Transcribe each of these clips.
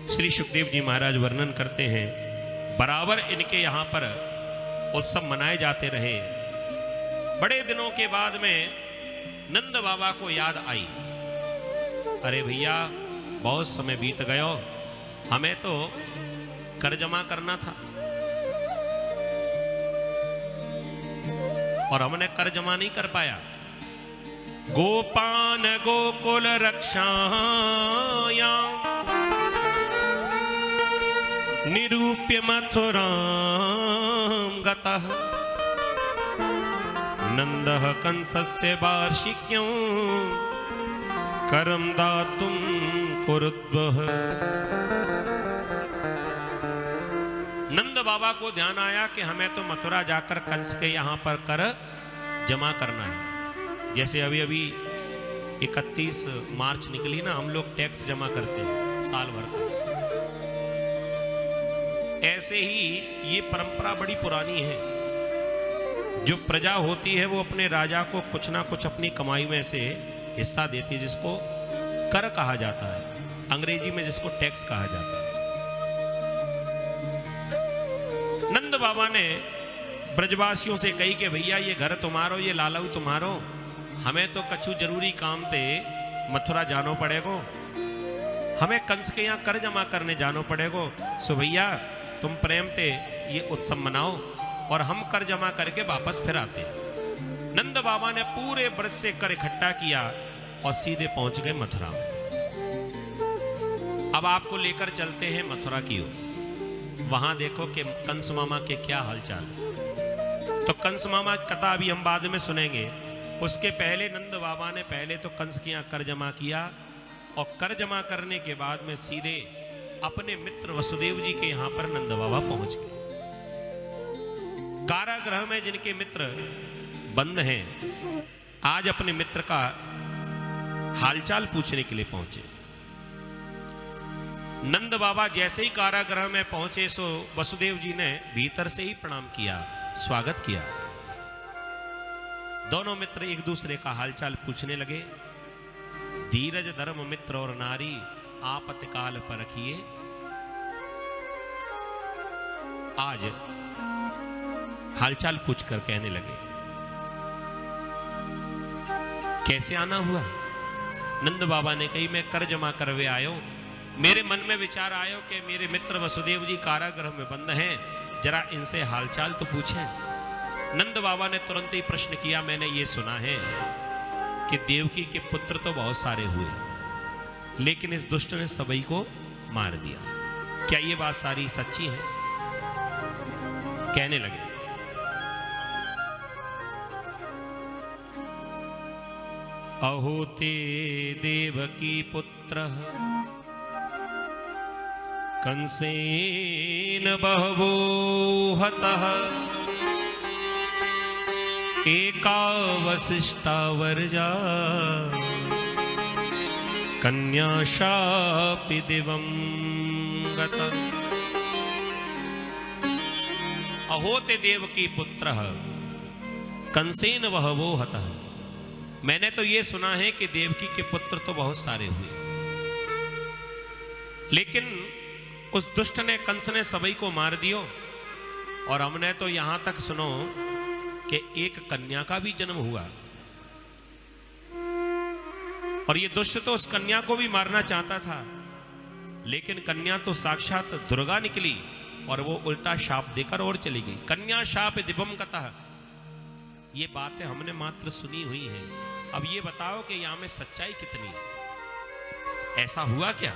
श्री सुखदेव जी महाराज वर्णन करते हैं, बराबर इनके यहाँ पर उत्सव मनाए जाते रहे। बड़े दिनों के बाद में नंद बाबा को याद आई, अरे भैया बहुत समय बीत गयो, हमें तो कर जमा करना था और हमने कर जमा नहीं कर पाया। गोपान गोकुल रक्षाया निरूप्य मथुरां गतः नंदः कंसस्य वार्षिक्यं करम दातुं कुरुद्वः। नंद बाबा को ध्यान आया कि हमें तो मथुरा जाकर कंस के यहां पर कर जमा करना है। जैसे अभी अभी 31 मार्च निकली ना, हम लोग टैक्स जमा करते हैं साल भर का, ऐसे ही ये परंपरा बड़ी पुरानी है। जो प्रजा होती है वो अपने राजा को कुछ ना कुछ अपनी कमाई में से हिस्सा देती है, जिसको कर कहा जाता है, अंग्रेजी में जिसको टैक्स कहा जाता है। नंद बाबा ने ब्रजवासियों से कही कि भैया ये घर तुम्हारो, ये लालऊ तुम्हारो, हमें तो कछु जरूरी काम थे मथुरा जानो पड़ेगो, हमें कंस के यहाँ कर जमा करने जानो पड़ेगो। सो भैया तुम प्रेम ते ये उत्सव मनाओ और हम कर जमा करके वापस फिर आते हैं। नंद बाबा ने पूरे ब्रज से कर इकट्ठा किया और सीधे पहुंच गए मथुरा में। अब आपको लेकर चलते हैं मथुरा की ओर। वहां देखो कि कंस मामा के क्या हालचाल है। तो कंस मामा कथा अभी हम बाद में सुनेंगे, उसके पहले नंद बाबा ने पहले तो कंस के यहाँ कर जमा किया और कर जमा करने के बाद में सीधे अपने मित्र वसुदेव जी के यहां पर नंद बाबा पहुंच गए। कारागृह में जिनके मित्र बंद हैं, आज अपने मित्र का हालचाल पूछने के लिए पहुंचे। नंद बाबा जैसे ही कारागृह में पहुंचे सो वसुदेव जी ने भीतर से ही प्रणाम किया, स्वागत किया। दोनों मित्र एक दूसरे का हालचाल पूछने लगे। धीरज धर्म मित्र और नारी आपत्काल परखिए। आज हालचाल पूछकर कहने लगे, कैसे आना हुआ? नंद बाबा ने कही, मैं कर जमा करवे आयो, मेरे मन में विचार आयो कि मेरे मित्र वसुदेव जी कारागृह में बंद हैं, जरा इनसे हालचाल तो पूछें। नंद बाबा ने तुरंत ही प्रश्न किया, मैंने ये सुना है कि देवकी के पुत्र तो बहुत सारे हुए, लेकिन इस दुष्ट ने सभी को मार दिया, क्या ये बात सारी सच्ची है? कहने लगे, अहोते देवकी पुत्र कंसेन बहवो हतः एका वसिष्ठा वर्जा कन्या शापि दिवं गता। अहोते देवकी पुत्र कंसेन बहवो हतः। मैंने तो ये सुना है कि देवकी के पुत्र तो बहुत सारे हुए, लेकिन उस दुष्ट ने कंस ने सभी को मार दियो, और हमने तो यहां तक सुनो कि एक कन्या का भी जन्म हुआ, और ये दुष्ट तो उस कन्या को भी मारना चाहता था, लेकिन कन्या तो साक्षात दुर्गा निकली और वो उल्टा शाप देकर और चली गई। कन्या शाप दिवम गतः। ये बातें हमने मात्र सुनी हुई है, अब ये बताओ कि यहां में सच्चाई कितनी है? ऐसा हुआ क्या?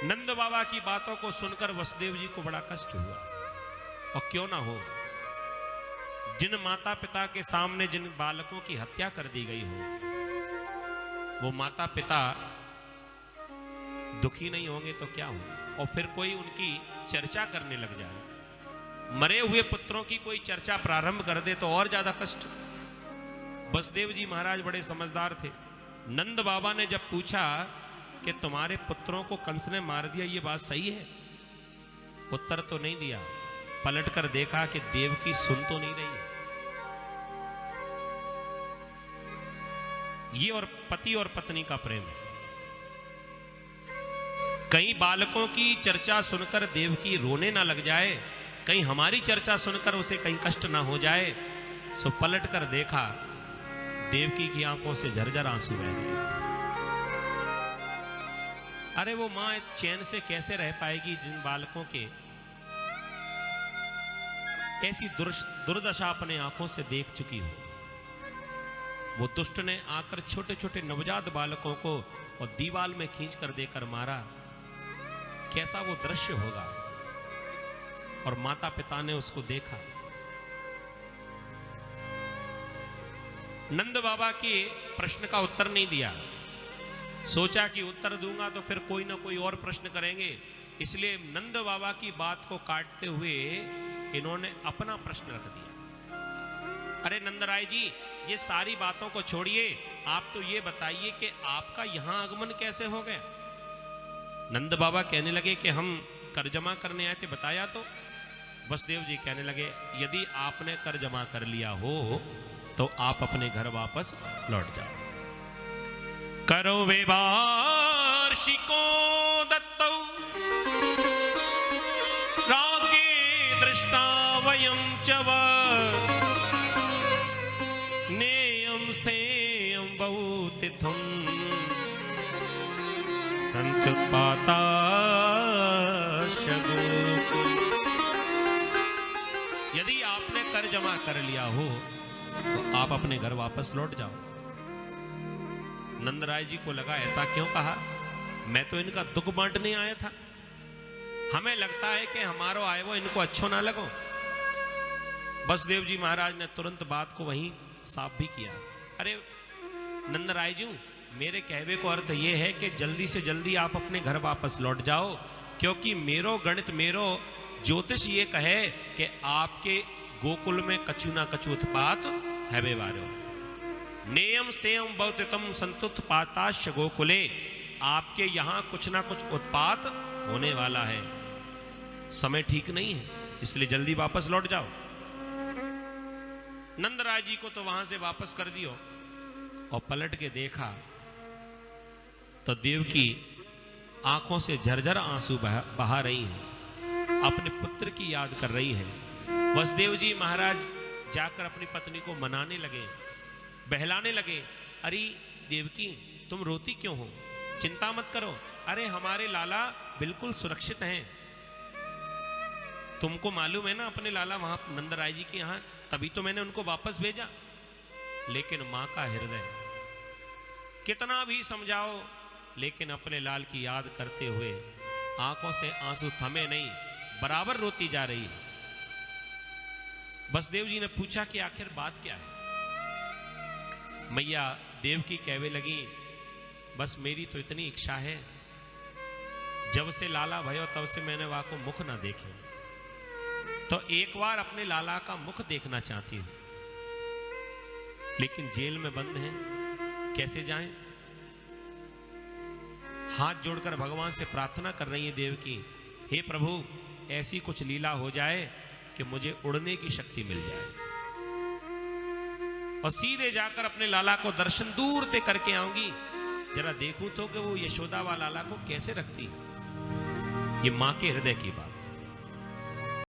नंद बाबा की बातों को सुनकर वसुदेव जी को बड़ा कष्ट हुआ, और क्यों ना हो, जिन माता पिता के सामने जिन बालकों की हत्या कर दी गई हो, वो माता पिता दुखी नहीं होंगे तो क्या हो? और फिर कोई उनकी चर्चा करने लग जाए, मरे हुए पुत्रों की कोई चर्चा प्रारंभ कर दे तो और ज्यादा कष्ट। वसुदेव जी महाराज बड़े समझदार थे। नंद बाबा ने जब पूछा कि तुम्हारे पुत्रों को कंस ने मार दिया, ये बात सही है? उत्तर तो नहीं दिया, पलटकर देखा कि देवकी सुन तो नहीं रही है। ये और पति और पत्नी का प्रेम है। कहीं बालकों की चर्चा सुनकर देवकी रोने ना लग जाए, कहीं हमारी चर्चा सुनकर उसे कहीं कष्ट ना हो जाए। सो पलट कर देखा, देवकी की आंखों से झरझर आंसू बह रहे। अरे वो मां चैन से कैसे रह पाएगी जिन बालकों के ऐसी दुर्दशा अपने आंखों से देख चुकी हो। वो दुष्ट ने आकर छोटे छोटे नवजात बालकों को और दीवाल में खींच कर देकर मारा। कैसा वो दृश्य होगा। और माता पिता ने उसको देखा। नंद बाबा के प्रश्न का उत्तर नहीं दिया। सोचा कि उत्तर दूंगा तो फिर कोई ना कोई और प्रश्न करेंगे, इसलिए नंद बाबा की बात को काटते हुए इन्होंने अपना प्रश्न रख दिया। अरे नंदराय जी, ये सारी बातों को छोड़िए, आप तो ये बताइए कि आपका यहां आगमन कैसे हो गया। नंद बाबा कहने लगे कि हम कर जमा करने आए थे, बताया तो। वसुदेव जी कहने लगे, यदि आपने कर जमा कर लिया हो तो आप अपने घर वापस लौट जाओ। करो वे वार्षिको दत्तौ रागे दृष्टा वयं च नेयं स्थेयं बहुतिथुं संतपाता। यदि आपने कर जमा कर लिया हो तो आप अपने घर वापस लौट जाओ। नंदराय जी को लगा ऐसा क्यों कहा, मैं तो इनका दुख बांटने आया था। हमें लगता है कि हमारो आए वो इनको अच्छो ना लगो। वसुदेव जी महाराज ने तुरंत बात को वहीं साफ भी किया। अरे नंदराय जी, मेरे कहवे को अर्थ ये है कि जल्दी से जल्दी आप अपने घर वापस लौट जाओ, क्योंकि मेरो गणित, मेरो ज्योतिष ये कहे कि आपके गोकुल में कछु ना कछु उत्पात है बेवारो। नेयम स्तेयम बहुतितम संतुत्पाताश्च गोकुले। आपके यहां कुछ ना कुछ उत्पात होने वाला है, समय ठीक नहीं है, इसलिए जल्दी वापस लौट जाओ। नंदराय जी को तो वहां से वापस कर दियो और पलट के देखा तो देवकी आंखों से झरझर आंसू बहा रही हैं, अपने पुत्र की याद कर रही है। वसुदेव जी महाराज जाकर अपनी पत्नी को मनाने लगे, बहलाने लगे। अरे देवकी, तुम रोती क्यों हो, चिंता मत करो। अरे हमारे लाला बिल्कुल सुरक्षित हैं। तुमको मालूम है ना अपने लाला वहां नंदराय जी के यहां, तभी तो मैंने उनको वापस भेजा। लेकिन मां का हृदय कितना भी समझाओ, लेकिन अपने लाल की याद करते हुए आंखों से आंसू थमे नहीं, बराबर रोती जा रही है। वसुदेव जी ने पूछा कि आखिर बात क्या है। मैया देवकी कहवे लगी, बस मेरी तो इतनी इच्छा है, जब से लाला भयो तब से मैंने वहां को मुख ना देखे, तो एक बार अपने लाला का मुख देखना चाहती हूं। लेकिन जेल में बंद हैं, कैसे जाएं। हाथ जोड़कर भगवान से प्रार्थना कर रही है देवकी, हे प्रभु ऐसी कुछ लीला हो जाए कि मुझे उड़ने की शक्ति मिल जाए और सीधे जाकर अपने लाला को दर्शन दूर से करके आऊंगी, जरा देखूं तो कि वो यशोदा व लाला को कैसे रखती है। ये मां के हृदय की बात।